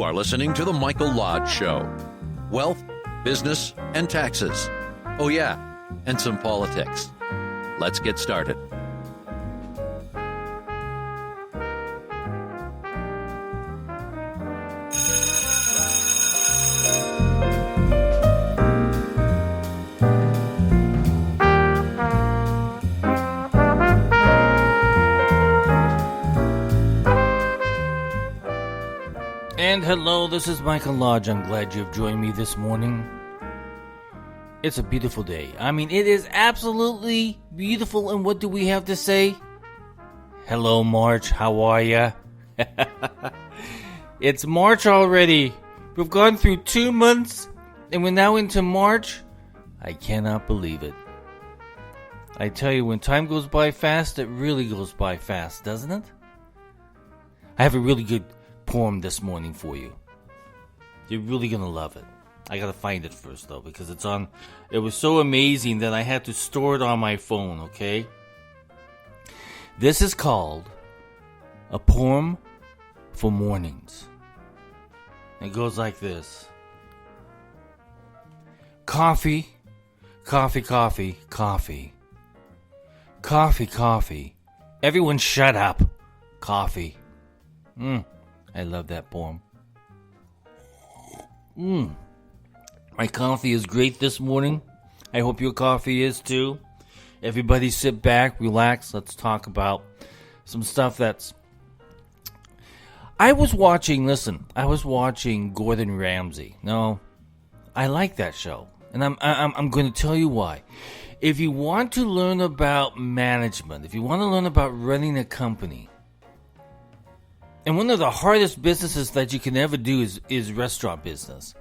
You are listening to The Michael Lodge Show. Wealth, business, and taxes. Oh yeah, and some politics. Let's get started. And hello, this is Michael Lodge. I'm glad you've joined me this morning. It's a beautiful day. I mean, it is absolutely beautiful. And what do we have to say? Hello, March. How are ya? It's March already. We've gone through 2 months, and we're now into March. I cannot believe it. I tell you, when time goes by fast, it really goes by fast, doesn't it? I have a really good poem this morning for you. You're really gonna love it. I gotta find it first though, because it was so amazing that I had to store it on my phone, okay? This is called A Poem for Mornings. It goes like this. Coffee, coffee, coffee, coffee. Coffee, coffee. Everyone shut up. Coffee. I love that poem. My coffee is great this morning. I hope your coffee is too. Everybody sit back, relax. Let's talk about some stuff that's... I was watching Gordon Ramsey. No, I like that show. And I'm going to tell you why. If you want to learn about management, if you want to learn about running a company, and one of the hardest businesses that you can ever do is restaurant business.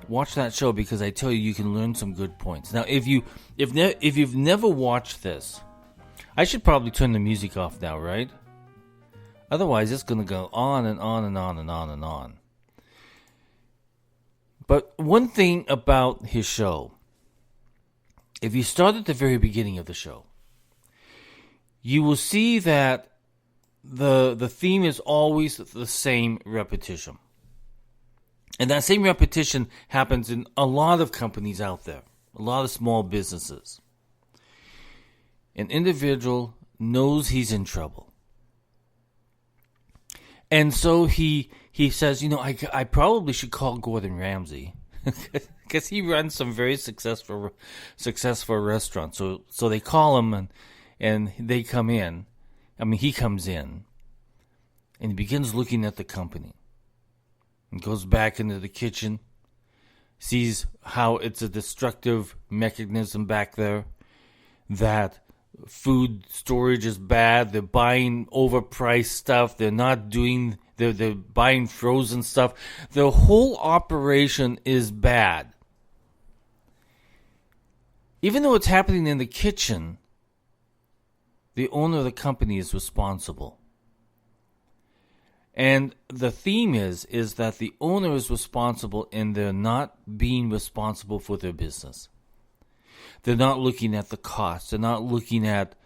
Watch that show, because I tell you, you can learn some good points. Now, if you've never watched this, I should probably turn the music off now, right? Otherwise, it's going to go on and on and on and on and on. But one thing about his show, if you start at the very beginning of the show, you will see that the theme is always the same repetition. And that same repetition happens in a lot of companies out there, a lot of small businesses. An individual knows he's in trouble. And so he says, I probably should call Gordon Ramsay, because he runs some very successful restaurants. So they call him and they come in. He comes in and he begins looking at the company and goes back into the kitchen, sees how it's a destructive mechanism back there, that food storage is bad, they're buying overpriced stuff, they're buying frozen stuff. The whole operation is bad. Even though it's happening in the kitchen, the owner of the company is responsible. And the theme is that the owner is responsible, and they're not being responsible for their business. They're not looking at the costs. They're not looking at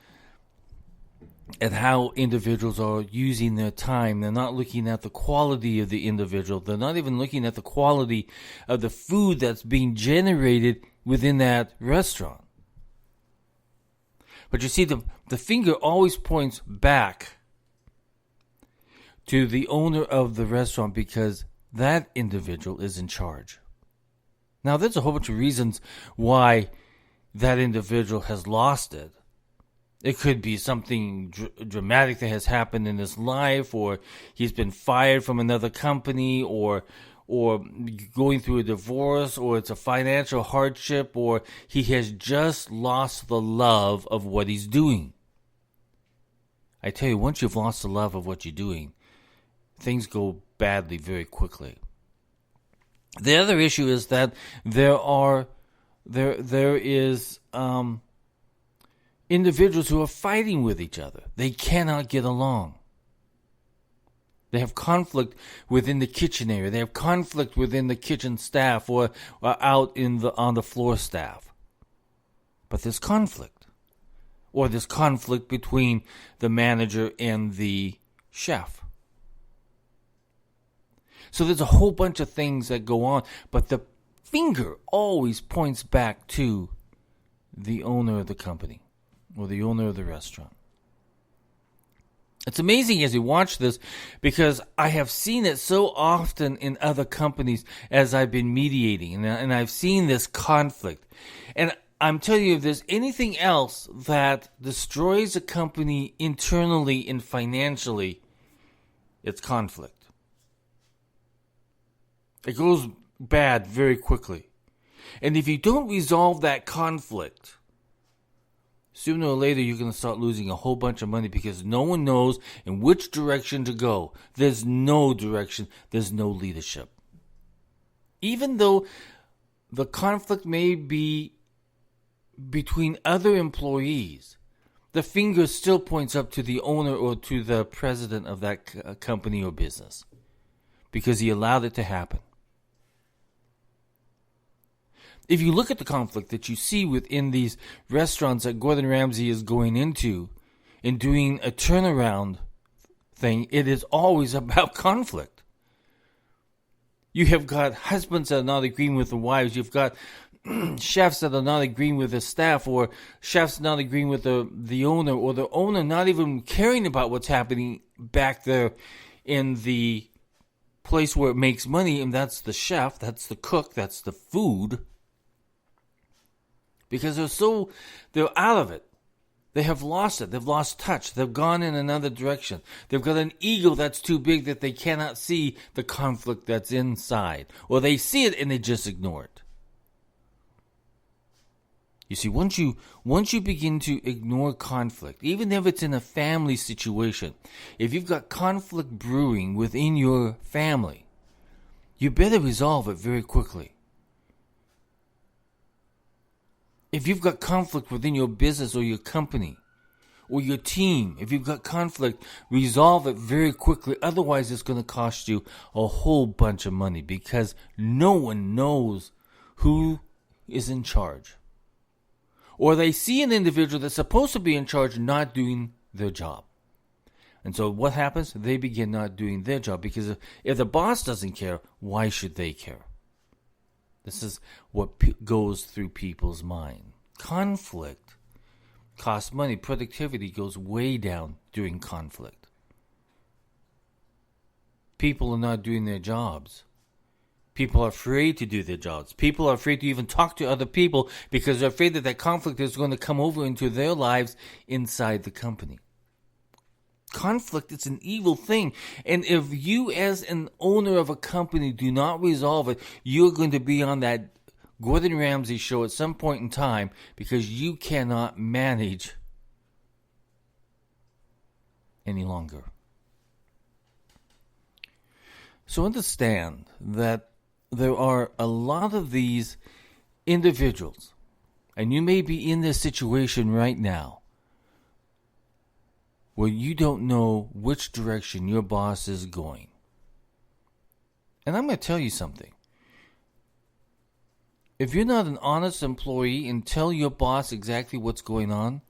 how individuals are using their time. They're not looking at the quality of the individual. They're not even looking at the quality of the food that's being generated within that restaurant. But you see, the finger always points back to the owner of the restaurant, because that individual is in charge. Now, there's a whole bunch of reasons why that individual has lost it. It could be something dramatic that has happened in his life, or he's been fired from another company, or going through a divorce, or it's a financial hardship, or he has just lost the love of what he's doing. I tell you, once you've lost the love of what you're doing, things go badly very quickly. The other issue is that there is individuals who are fighting with each other. They cannot get along. They have conflict within the kitchen area. They have conflict within the kitchen staff, or out on the floor staff. But there's conflict. Or there's conflict between the manager and the chef. So there's a whole bunch of things that go on, but the finger always points back to the owner of the company or the owner of the restaurant. It's amazing as you watch this because I have seen it so often in other companies as I've been mediating, and I've seen this conflict. And I'm telling you, if there's anything else that destroys a company internally and financially, it's conflict. It goes bad very quickly. And if you don't resolve that conflict, sooner or later you're going to start losing a whole bunch of money because no one knows in which direction to go. There's no direction. There's no leadership. Even though the conflict may be between other employees, the finger still points up to the owner or to the president of that company or business because he allowed it to happen. If you look at the conflict that you see within these restaurants that Gordon Ramsay is going into and doing a turnaround thing, it is always about conflict. You have got husbands that are not agreeing with the wives. You've got chefs that are not agreeing with the staff, or chefs not agreeing with the owner, or the owner not even caring about what's happening back there in the place where it makes money, and that's the chef, that's the cook, that's the food. Because they're out of it. They have lost it. They've lost touch. They've gone in another direction. They've got an ego that's too big that they cannot see the conflict that's inside. Or they see it and they just ignore it. You see, once you begin to ignore conflict, even if it's in a family situation, if you've got conflict brewing within your family, you better resolve it very quickly. If you've got conflict within your business or your company or your team, if you've got conflict, resolve it very quickly. Otherwise, it's going to cost you a whole bunch of money because no one knows who is in charge. Or they see an individual that's supposed to be in charge not doing their job. And so what happens? They begin not doing their job because if the boss doesn't care, why should they care? This is what goes through people's mind. Conflict costs money. Productivity goes way down during conflict. People are not doing their jobs. People are afraid to do their jobs. People are afraid to even talk to other people because they're afraid that conflict is going to come over into their lives inside the company. Conflict is an evil thing. And if you as an owner of a company do not resolve it, you're going to be on that Gordon Ramsay show at some point in time because you cannot manage any longer. So understand that there are a lot of these individuals, and you may be in this situation right now, where you don't know which direction your boss is going. And I'm going to tell you something. If you're not an honest employee and tell your boss exactly what's going on,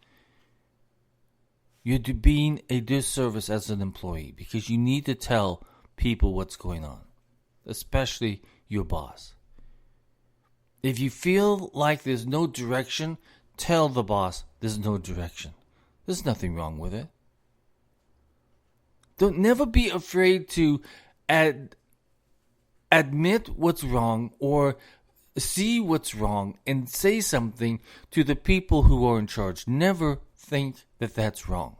you're being a disservice as an employee because you need to tell people what's going on, especially your boss. If you feel like there's no direction, tell the boss there's no direction. There's nothing wrong with it. Don't never be afraid to admit what's wrong or see what's wrong and say something to the people who are in charge. Never think that that's wrong.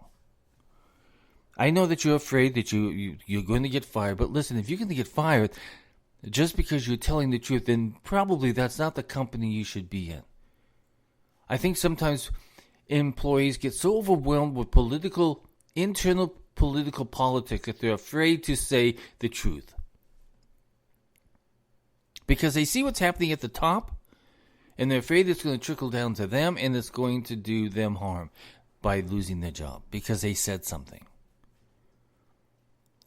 I know that you're afraid that you're going to get fired, but listen, if you're going to get fired just because you're telling the truth, then probably that's not the company you should be in. I think sometimes employees get so overwhelmed with internal political politics that they're afraid to say the truth. Because they see what's happening at the top, and they're afraid it's going to trickle down to them, and it's going to do them harm by losing their job because they said something.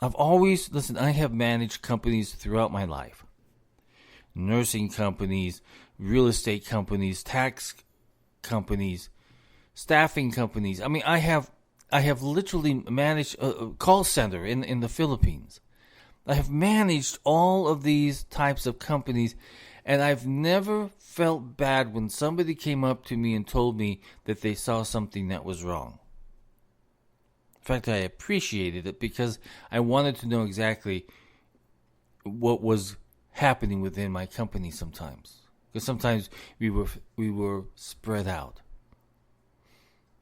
I have managed companies throughout my life. Nursing companies, real estate companies, tax companies, staffing companies. I mean, I have literally managed a call center in the Philippines. I have managed all of these types of companies, and I've never felt bad when somebody came up to me and told me that they saw something that was wrong. In fact, I appreciated it because I wanted to know exactly what was happening within my company sometimes. Because sometimes we were spread out.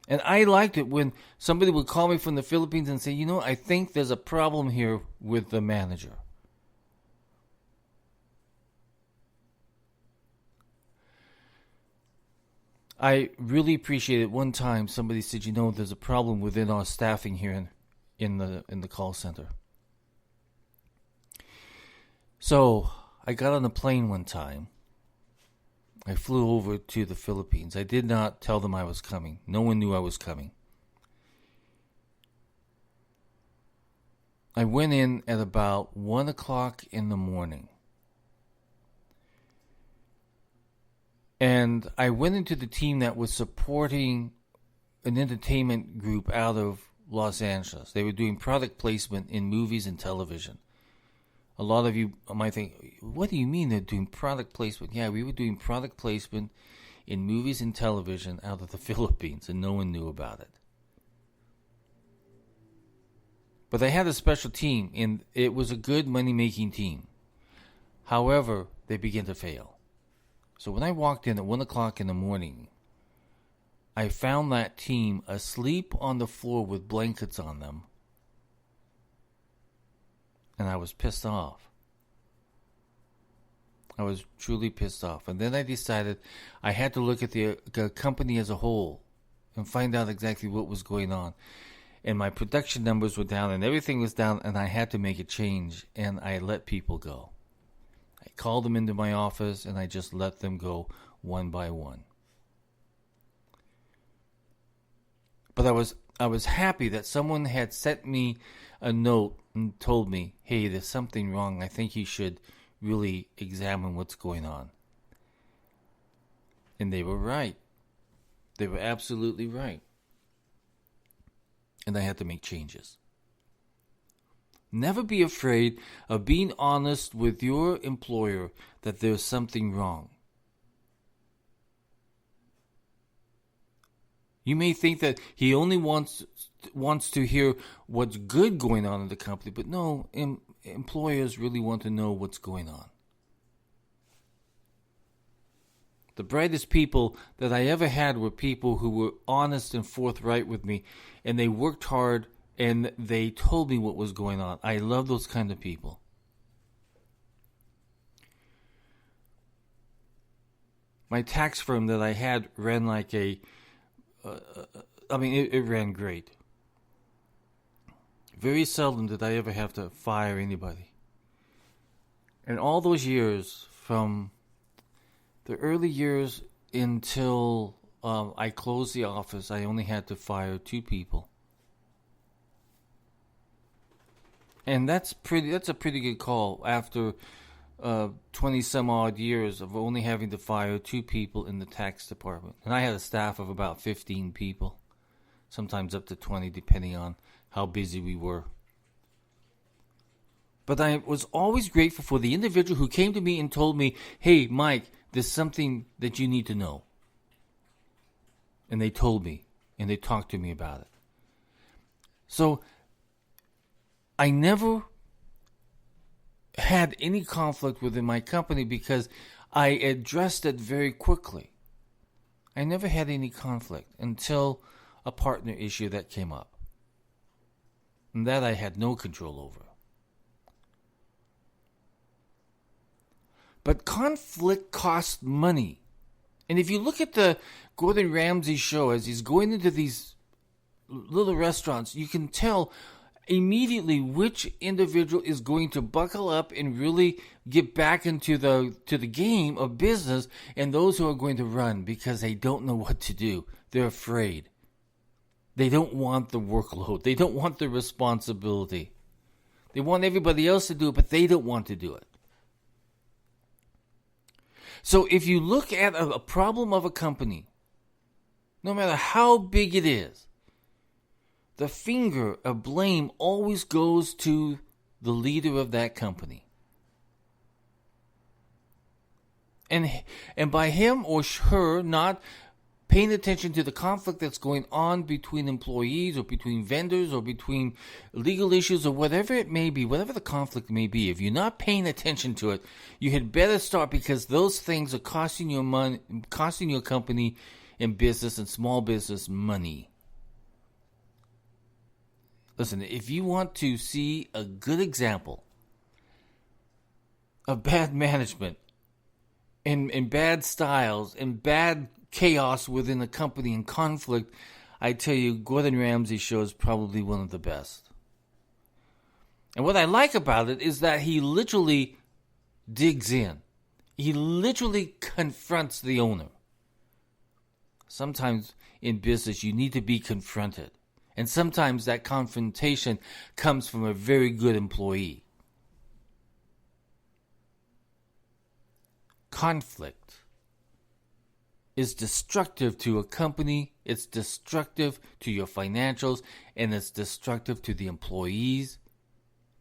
And I liked it when somebody would call me from the Philippines and say, I think there's a problem here with the manager. I really appreciate it. One time somebody said, there's a problem within our staffing here in the call center. So I got on a plane one time. I flew over to the Philippines. I did not tell them I was coming. No one knew I was coming. I went in at about 1 o'clock in the morning. And I went into the team that was supporting an entertainment group out of Los Angeles. They were doing product placement in movies and television. A lot of you might think, what do you mean they're doing product placement? Yeah, we were doing product placement in movies and television out of the Philippines, and no one knew about it. But they had a special team, and it was a good money-making team. However, they began to fail. So when I walked in at 1 o'clock in the morning, I found that team asleep on the floor with blankets on them. And I was pissed off. I was truly pissed off. And then I decided I had to look at the company as a whole and find out exactly what was going on. And my production numbers were down and everything was down, and I had to make a change, and I let people go. I called them into my office and I just let them go one by one. But I was happy that someone had sent me a note and told me, hey, there's something wrong. I think you should really examine what's going on. And they were right. They were absolutely right. And I had to make changes. Never be afraid of being honest with your employer that there's something wrong. You may think that he only wants to hear what's good going on in the company, but no, employers really want to know what's going on. The brightest people that I ever had were people who were honest and forthright with me, and they worked hard, and they told me what was going on. I love those kind of people. My tax firm that I had ran like it ran great. Very seldom did I ever have to fire anybody. And all those years, from the early years until I closed the office, I only had to fire 2 people. And that's a pretty good call after 20 some odd years of only having to fire 2 people in the tax department. And I had a staff of about 15 people, sometimes up to 20, depending on how busy we were. But I was always grateful for the individual who came to me and told me, hey, Mike, there's something that you need to know. And they told me, and they talked to me about it. So I never had any conflict within my company because I addressed it very quickly. I never had any conflict until a partner issue that came up. And that I had no control over. But conflict costs money. And if you look at the Gordon Ramsay show as he's going into these little restaurants, you can tell immediately which individual is going to buckle up and really get back into the game of business, and those who are going to run because they don't know what to do. They're afraid. They don't want the workload. They don't want the responsibility. They want everybody else to do it, but they don't want to do it. So if you look at a problem of a company, no matter how big it is, the finger of blame always goes to the leader of that company. And by him or her not paying attention to the conflict that's going on between employees or between vendors or between legal issues or whatever it may be, whatever the conflict may be, if you're not paying attention to it, you had better start, because those things are costing your money, costing your company and business and small business money. Listen, if you want to see a good example of bad management and bad styles and bad chaos within a company and conflict, I tell you, Gordon Ramsay show is probably one of the best. And what I like about it is that he literally digs in. He literally confronts the owner. Sometimes in business you need to be confronted. And sometimes that confrontation comes from a very good employee. Conflict is destructive to a company, it's destructive to your financials, and it's destructive to the employees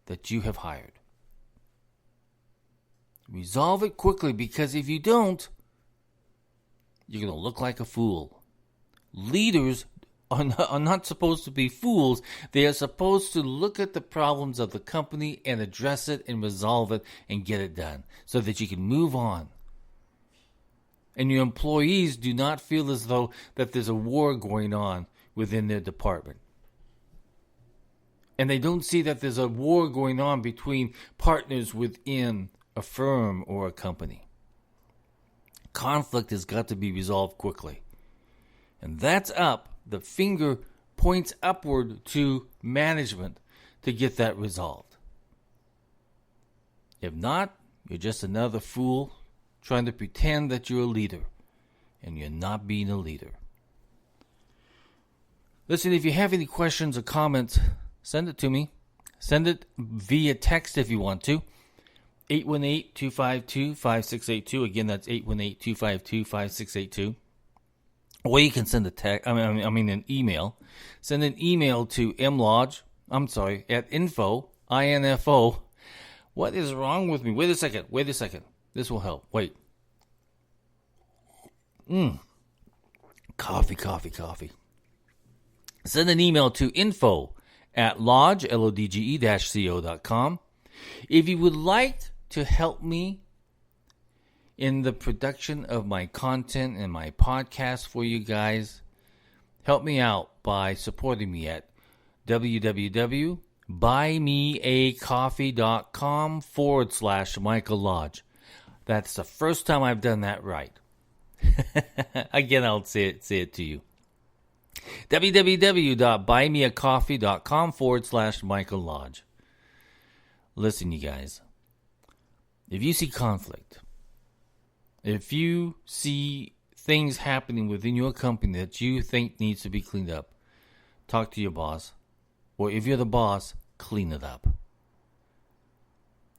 that you have hired. Resolve it quickly, because if you don't, you're going to look like a fool. Leaders are not supposed to be fools. They are supposed to look at the problems of the company and address it and resolve it and get it done so that you can move on. And your employees do not feel as though that there's a war going on within their department. And they don't see that there's a war going on between partners within a firm or a company. Conflict has got to be resolved quickly. And that's up. The finger points upward to management to get that resolved. If not, you're just another fool trying to pretend that you're a leader, and you're not being a leader. Listen, if you have any questions or comments, send it to me. Send it via text if you want to. 818-252-5682. Again, that's 818-252-5682. Or you can send an email. Send an email to at info, I-N-F-O. What is wrong with me? Wait a second. This will help. Wait. Coffee. Send an email to info@lodge, LODGE-CO.com. If you would like to help me in the production of my content and my podcast for you guys, help me out by supporting me at www.buymeacoffee.com/Michael Lodge. That's the first time I've done that right. Again, I'll say it to you. www.buymeacoffee.com/Michael Lodge. Listen, you guys. If you see conflict, if you see things happening within your company that you think needs to be cleaned up, talk to your boss. Or if you're the boss, clean it up.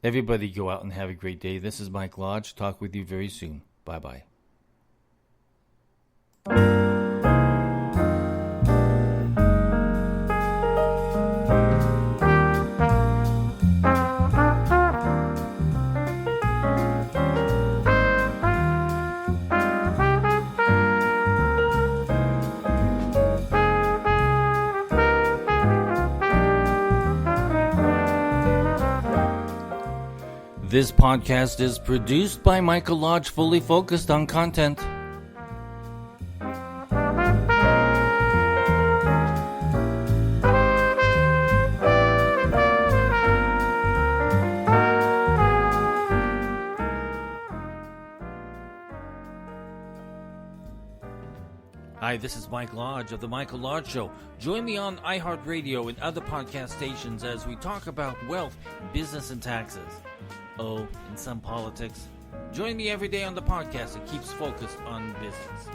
Everybody go out and have a great day. This is Mike Lodge. Talk with you very soon. Bye-bye. This podcast is produced by Michael Lodge, fully focused on content. Hi, this is Mike Lodge of The Michael Lodge Show. Join me on iHeartRadio and other podcast stations as we talk about wealth, business, and taxes. Oh, and some politics. Join me every day on the podcast that keeps focused on business.